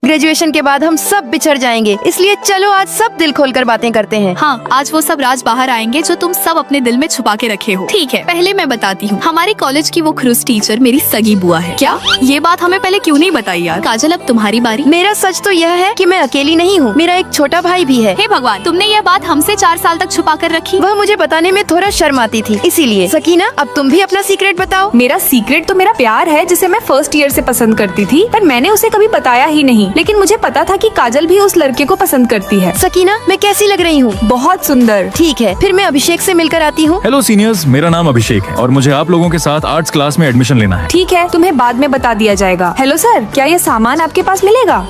Graduation के बाद हम सब बिछड़ जाएंगे, इसलिए चलो आज सब दिल खोलकर बातें करते हैं। हाँ, आज वो सब राज बाहर आएंगे जो तुम सब अपने दिल में छुपा के रखे हो। ठीक है, पहले मैं बताती हूँ। हमारे कॉलेज की वो खरूस टीचर मेरी सगी बुआ है। क्या? ये बात हमें पहले क्यों नहीं बताई यार? काजल, अब तुम्हारी बारी। मेरा सच तो यह है कि मैं अकेली नहीं हूँ, मेरा एक छोटा भाई भी है। हे भगवान, तुमने ये बात हमसे 4 साल तक छुपा कर रखी। वह मुझे बताने में थोड़ा शर्म आती थी, इसीलिए। सकीना, अब तुम भी अपना सीक्रेट बताओ। मेरा सीक्रेट तो मेरा प्यार है, जिसे मैं फर्स्ट ईयर से पसंद करती थी, पर मैंने उसे कभी बताया ही नहीं। लेकिन मुझे पता था कि काजल भी उस लड़के को पसंद करती है। सकीना, मैं कैसी लग रही हूँ? बहुत सुंदर। ठीक है, फिर मैं अभिषेक से मिलकर आती हूँ। हेलो सीनियर्स, मेरा नाम अभिषेक है और मुझे आप लोगों के साथ आर्ट्स क्लास में एडमिशन लेना है। ठीक है, तुम्हें बाद में बता दिया जाएगा। हेलो सर, क्या ये सामान आपके पास मिलेगा?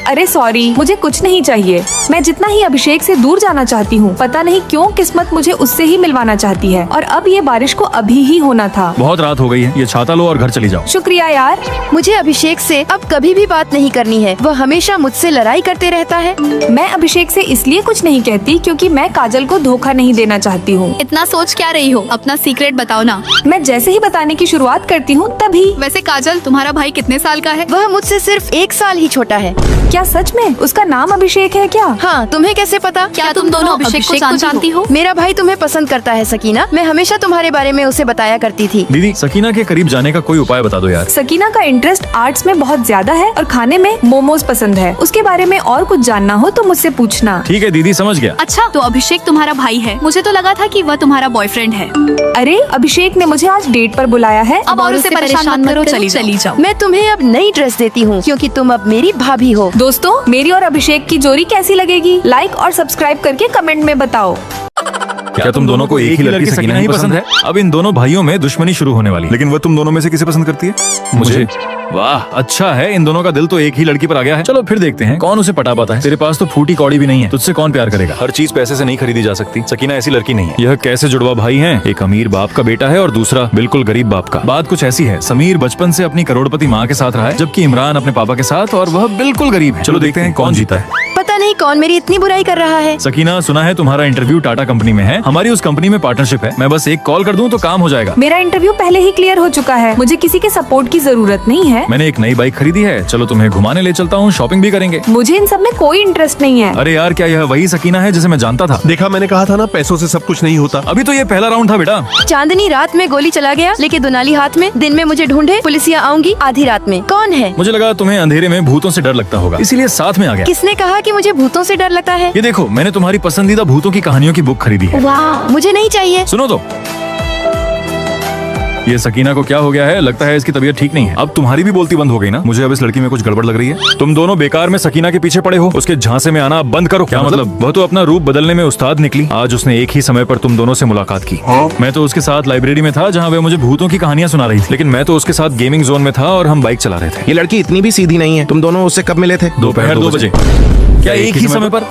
अरे सॉरी, मुझे कुछ नहीं चाहिए। मैं जितना ही अभिषेक से दूर जाना चाहती हूँ, पता नहीं क्यों किस्मत मुझे उससे ही मिलवाना चाहती है। और अब ये बारिश को अभी ही होना था। बहुत रात हो गई है, ये छाता लो और घर चली जाओ। शुक्रिया यार। मुझे अभिषेक से अब कभी भी बात नहीं करनी है, वह हमेशा मुझसे लड़ाई करते रहता है। मैं अभिषेक से इसलिए कुछ नहीं कहती क्योंकि मैं काजल को धोखा नहीं देना चाहती हूँ। इतना सोच क्या रही हो? अपना सीक्रेट बताओ ना। मैं जैसे ही बताने की शुरुआत करती हूँ तभी। वैसे काजल, तुम्हारा भाई कितने साल का है? वह मुझसे सिर्फ 1 साल ही छोटा है। क्या सच में? उसका नाम अभिषेक है क्या? हाँ, तुम्हें कैसे पता? क्या तुम दोनों अभिषेक को जानती हो? मेरा भाई तुम्हें पसंद करता है सकीना, मैं हमेशा तुम्हारे बारे में उसे बताया करती थी। दीदी, सकीना के करीब जाने का कोई उपाय बता दो यार। सकीना का इंटरेस्ट आर्ट्स में बहुत ज्यादा है और खाने में मोमोज पसंद है। उसके बारे में और कुछ जानना हो तो मुझसे पूछना। ठीक है दीदी, समझ गया। अच्छा, तो अभिषेक तुम्हारा भाई है? मुझे तो लगा था कि वह तुम्हारा बॉयफ्रेंड है। अरे, अभिषेक ने मुझे आज डेट पर बुलाया है। अब और उसे परेशान मत करो, चली जाओ। मैं तुम्हें अब नई ड्रेस देती हूँ क्योंकि तुम अब मेरी भाभी हो। दोस्तों, मेरी और अभिषेक की जोड़ी कैसी लगेगी? लाइक और सब्सक्राइब करके कमेंट में बताओ। क्या तुम दोनों को एक ही लड़की सकीना ही पसंद है? अब इन दोनों भाइयों में दुश्मनी शुरू होने वाली है। लेकिन वह तुम दोनों में से किसे पसंद करती है? मुझे। वाह, अच्छा है, इन दोनों का दिल तो एक ही लड़की पर आ गया है। चलो फिर देखते हैं कौन उसे पटा पाता है। तेरे पास तो फूटी कौड़ी भी नहीं है, तुझसे कौन प्यार करेगा? हर चीज पैसे से नहीं खरीदी जा सकती। सकीना ऐसी लड़की नहीं है। यह कैसे जुड़वा भाई हैं? एक अमीर बाप का बेटा है और दूसरा बिल्कुल गरीब बाप का। बात कुछ ऐसी है, समीर बचपन से अपनी करोड़पति माँ के साथ रहा है, जबकि इमरान अपने पापा के साथ, और वह बिल्कुल गरीब है। चलो देखते हैं कौन जीता है। पता नहीं कौन मेरी इतनी बुराई कर रहा है। सकीना, सुना है तुम्हारा इंटरव्यू टाटा कंपनी में है। हमारी उस कंपनी में पार्टनरशिप है। मैं बस एक कॉल कर दूं तो काम हो जाएगा। मेरा इंटरव्यू पहले ही क्लियर हो चुका है, मुझे किसी के सपोर्ट की जरूरत नहीं है। मैंने एक नई बाइक खरीदी है, चलो तुम्हें घुमाने ले चलता हूँ, शॉपिंग भी करेंगे। मुझे इन सब में कोई इंटरेस्ट नहीं है। अरे यार, क्या यह वही सकीना है जिसे मैं जानता था? देखा, मैंने कहा था ना, पैसों से सब कुछ नहीं होता। अभी तो ये पहला राउंड था बेटा। चांदनी रात में गोली चला गया लेके दुनाली हाथ में, दिन में मुझे ढूंढे, पुलिसिया आऊंगी आधी रात में। कौन है? मुझे लगा तुम्हें अंधेरे में भूतों से डर लगता होगा, इसीलिए साथ में आ गया। किसने कहा कि मुझे भूतों से डर लगता है? ये देखो, मैंने तुम्हारी पसंदीदा भूतों की कहानियों की बुक खरीदी है। वाह, मुझे नहीं चाहिए। सुनो तो, ये सकीना को क्या हो गया है? लगता है इसकी तबीयत ठीक नहीं है। अब तुम्हारी भी बोलती बंद हो गई ना? मुझे अब इस लड़की में कुछ गड़बड़ लग रही है। तुम दोनों बेकार में सकीना के पीछे पड़े हो, उसके झांसे में आना बंद करो। क्या मतलब? वह तो अपना रूप बदलने में उस्ताद निकली। आज उसने एक ही समय पर तुम दोनों से मुलाकात की। मैं तो उसके साथ लाइब्रेरी में था जहाँ वह मुझे भूतों की कहानियां सुना रही थी, लेकिन मैं तो उसके साथ गेमिंग जोन में था और हम बाइक चला रहे थे। ये लड़की इतनी भी सीधी नहीं है। तुम दोनों उससे कब मिले थे? दोपहर 2 बजे। क्या एक ही समय पर?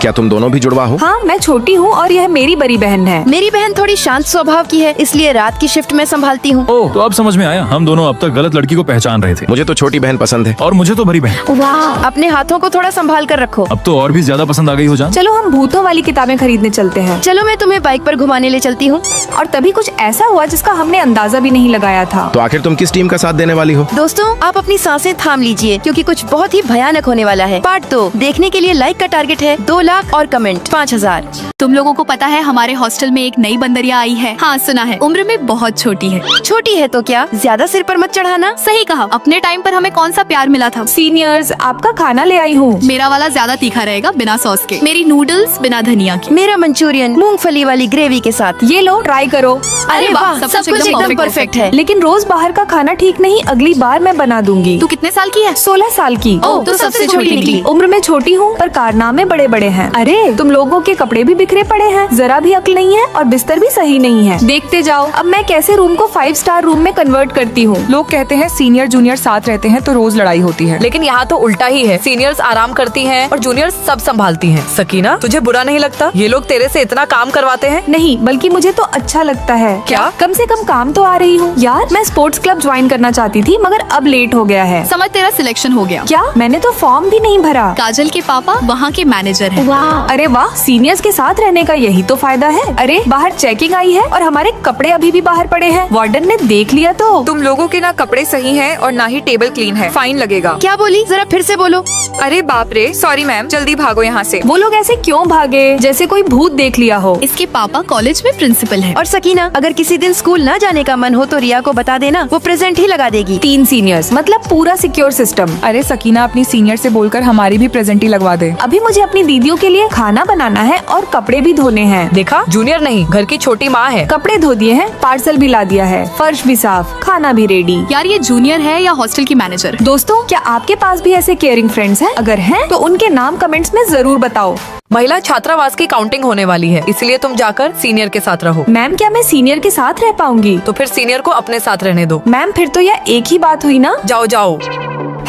क्या तुम दोनों भी जुड़वा हो? हाँ, मैं छोटी हूँ और यह मेरी बड़ी बहन है। मेरी बहन थोड़ी शांत स्वभाव की है, इसलिए रात की शिफ्ट में संभालती हूँ। ओह, तो अब समझ में आया। हम दोनों अब तक गलत लड़की को पहचान रहे थे। मुझे तो छोटी बहन पसंद है। और मुझे तो बड़ी बहन। वाह, अपने हाथों को थोड़ा संभाल कर रखो। अब तो और भी ज्यादा पसंद आ गई हो जान। चलो हम भूतों वाली किताबें खरीदने चलते हैं। चलो मैं तुम्हें बाइक पर घुमाने ले चलती हूँ। और तभी कुछ ऐसा हुआ जिसका हमने अंदाजा भी नहीं लगाया था। तो आखिर तुम किस टीम का साथ देने वाली हो? दोस्तों, आप अपनी सांसें थाम लीजिए क्योंकि कुछ बहुत ही भयानक होने वाला है। पार्ट 2 देखने के लिए लाइक का टारगेट है 2 लाख और कमेंट 5000। तुम लोगों को पता है हमारे हॉस्टल में एक नई बंदरिया आई है? हाँ, सुना है। उम्र में बहुत छोटी है। छोटी है तो क्या, ज्यादा सिर पर मत चढ़ाना। सही कहा। अपने टाइम पर हमें कौन सा प्यार मिला था? सीनियर्स, आपका खाना ले आई हूँ। मेरा वाला ज्यादा तीखा रहेगा, बिना सॉस के। मेरी नूडल्स बिना धनिया के। मेरा मंचूरियन मूंगफली वाली ग्रेवी के साथ। ये लो, ट्राई करो। अरे वाह, सब कुछ एकदम परफेक्ट है। लेकिन रोज बाहर का खाना ठीक नहीं, अगली बार मैं बना दूंगी। तू कितने साल की है? 16 साल की। ओह, तो सबसे छोटी निकली। उम्र में छोटी हूँ पर कारनामे बड़े बड़े हैं। अरे, तुम लोगों के कपड़े भी बिखरे पड़े हैं, जरा भी अक्ल नहीं है और बिस्तर भी सही नहीं है। देखते जाओ अब मैं कैसे रूम को 5 स्टार रूम में कन्वर्ट करती हूँ। लोग कहते हैं सीनियर जूनियर साथ रहते हैं तो रोज लड़ाई होती है, लेकिन यहाँ तो उल्टा ही है। सीनियर्स आराम करती हैं और जूनियर्स सब संभालती हैं। सकीना, तुझे बुरा नहीं लगता ये लोग तेरे से इतना काम करवाते हैं? नहीं, बल्कि मुझे तो अच्छा लगता है। क्या? कम से कम काम तो आ रही हूँ। यार, मैं स्पोर्ट्स क्लब ज्वाइन करना चाहती थी मगर अब लेट हो गया है। समझ, तेरा सिलेक्शन हो गया। क्या? मैंने तो फॉर्म भी नहीं भरा। काजल के पापा वहाँ के मैनेजर हैं। अरे वाह, सीनियर्स के साथ रहने का यही तो फायदा है। अरे बाहर चेकिंग आई है और हमारे कपड़े अभी भी बाहर पड़े हैं। वार्डन ने देख लिया तो। तुम लोगों के ना कपड़े सही हैं और ना ही टेबल क्लीन है, फाइन लगेगा। क्या बोली, जरा फिर से बोलो। अरे बाप रे, सॉरी मैम, जल्दी भागो यहाँ से। वो लोग ऐसे क्यों भागे जैसे कोई भूत देख लिया हो। इसके पापा कॉलेज में प्रिंसिपल है। और सकीना, अगर किसी दिन स्कूल ना जाने का मन हो तो रिया को बता देना, वो प्रेजेंट ही लगा देगी। 3 सीनियर्स मतलब पूरा सिक्योर सिस्टम। अरे सकीना, अपनी सीनियर से बोलकर हमारी भी प्रेजेंट ही लगवा दे। अभी मुझे अपनी दीदियों के लिए खाना बनाना है और कपड़े भी धोने हैं। देखा, जूनियर नहीं, घर की छोटी माँ है। कपड़े धो दिए हैं, पार्सल भी ला दिया है, फर्श भी साफ, खाना भी रेडी। यार ये जूनियर है या हॉस्टल की मैनेजर? दोस्तों, क्या आपके पास भी ऐसे केयरिंग फ्रेंड्स हैं? अगर हैं, तो उनके नाम कमेंट्स में जरूर बताओ। महिला छात्रावास की काउंटिंग होने वाली है, इसलिए तुम जाकर सीनियर के साथ रहो। मैम, क्या मैं सीनियर के साथ रह पाऊंगी? तो फिर सीनियर को अपने साथ रहने दो। मैम, फिर तो यह एक ही बात हुई ना। जाओ जाओ।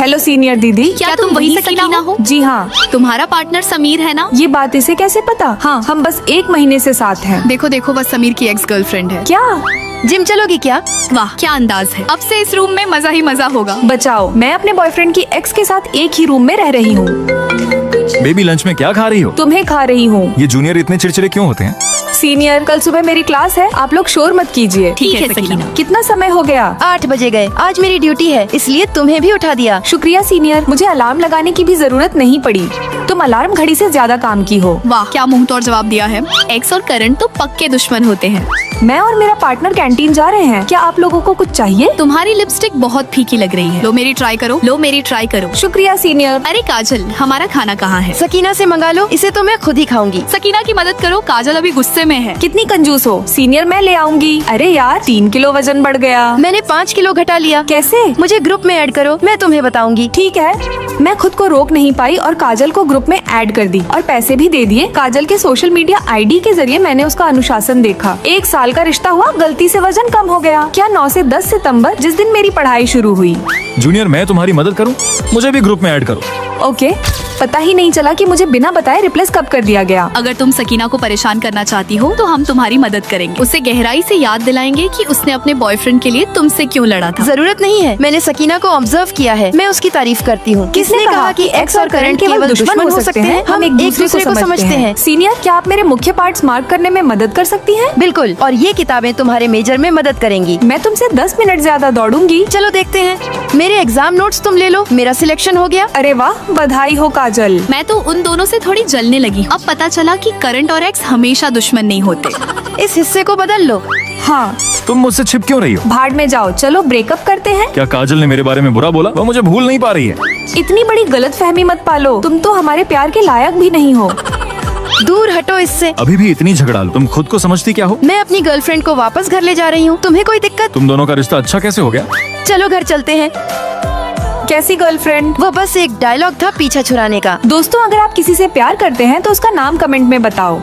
हेलो सीनियर दीदी। क्या तुम वही सकीना हो? जी हाँ। तुम्हारा पार्टनर समीर है ना? ये बात इसे कैसे पता? हाँ, हम बस 1 महीने से साथ हैं। देखो देखो, वह समीर की एक्स गर्लफ्रेंड है। क्या? जिम चलोगी क्या? वाह क्या अंदाज है। अब से इस रूम में मजा ही मजा होगा। बचाओ, मैं अपने बॉयफ्रेंड की एक्स के साथ एक ही रूम में रह रही हूँ। बेबी, लंच में क्या खा रही हो? तुम्हें खा रही हूँ। ये जूनियर इतने चिड़चिड़े क्यों होते हैं? सीनियर, कल सुबह मेरी क्लास है, आप लोग शोर मत कीजिए। ठीक है सकीना। कितना समय हो गया? 8 बजे गए। आज मेरी ड्यूटी है, इसलिए तुम्हें भी उठा दिया। शुक्रिया सीनियर, मुझे अलार्म लगाने की भी जरूरत नहीं पड़ी। तुम अलार्म घड़ी से ज्यादा काम की हो। वाह क्या मुंह तोड़ जवाब दिया है। एक्स और करण तो पक्के दुश्मन होते हैं। मैं और मेरा पार्टनर कैंटीन जा रहे हैं, क्या आप लोगों को कुछ चाहिए? तुम्हारी लिपस्टिक बहुत फीकी लग रही है। लो मेरी ट्राई करो, लो मेरी ट्राई करो। शुक्रिया सीनियर। अरे काजल, हमारा खाना कहाँ है? सकीना से मंगा लो, इसे तो मैं खुद ही खाऊंगी। सकीना की मदद करो, काजल अभी गुस्से में है। कितनी कंजूस हो। सीनियर, मैं ले आऊंगी। अरे यार, 3 किलो वजन बढ़ गया। मैंने 5 किलो घटा लिया। कैसे? मुझे ग्रुप में ऐड करो, मैं तुम्हें बताऊंगी। ठीक है। मैं खुद को रोक नहीं पाई और काजल को ग्रुप में ऐड कर दी और पैसे भी दे दिए। काजल के सोशल मीडिया आईडी के जरिए मैंने उसका अनुशासन देखा। 1 साल का रिश्ता हुआ, गलती से वजन कम हो गया। क्या 9 से 10 सितंबर, जिस दिन मेरी पढ़ाई शुरू हुई। जूनियर, मैं तुम्हारी मदद करूं? मुझे भी ग्रुप में ऐड करो। ओके। पता ही नहीं चला कि मुझे बिना बताए रिप्लेस कब कर दिया गया। अगर तुम सकीना को परेशान करना चाहती हो तो हम तुम्हारी मदद करेंगे। उसे गहराई से याद दिलाएंगे कि उसने अपने बॉयफ्रेंड के लिए तुमसे क्यों लड़ा था। जरूरत नहीं है, मैंने सकीना को ऑब्जर्व किया है, मैं उसकी तारीफ करती हूँ। किसने कहा कि एक्स और करंट केवल दुश्मन हो सकते हैं? हम एक दूसरे को समझते हैं। सीनियर, क्या आप मेरे मुख्य पार्ट्स मार्क करने में मदद कर सकती हैं? बिल्कुल, और ये किताबें तुम्हारे मेजर में मदद करेंगी। मैं तुमसे 10 मिनट ज्यादा दौड़ूंगी। चलो देखते हैं। मेरे एग्जाम नोट्स तुम ले लो, मेरा सिलेक्शन हो गया। अरे वाह, बधाई हो काजल। मैं तो उन दोनों से थोड़ी जलने लगी। अब पता चला कि करंट और एक्स हमेशा दुश्मन नहीं होते। इस हिस्से को बदल लो। हाँ, तुम मुझसे छिप क्यों रही हो? भाड़ में जाओ, चलो ब्रेकअप करते हैं। क्या काजल ने मेरे बारे में बुरा बोला? वो मुझे भूल नहीं पा रही है। इतनी बड़ी गलतफहमी मत पालो, तुम तो हमारे प्यार के लायक भी नहीं हो। दूर हटो इससे। अभी भी इतनी झगड़ालू, तुम खुद को समझती क्या हो? मैं अपनी गर्लफ्रेंड को वापस घर ले जा रही हूँ, तुम्हें कोई दिक्कत? तुम दोनों का रिश्ता अच्छा कैसे हो गया? चलो घर चलते हैं। कैसी गर्लफ्रेंड? वो बस एक डायलॉग था पीछा छुड़ाने का। दोस्तों, अगर आप किसी से प्यार करते हैं तो उसका नाम कमेंट में बताओ।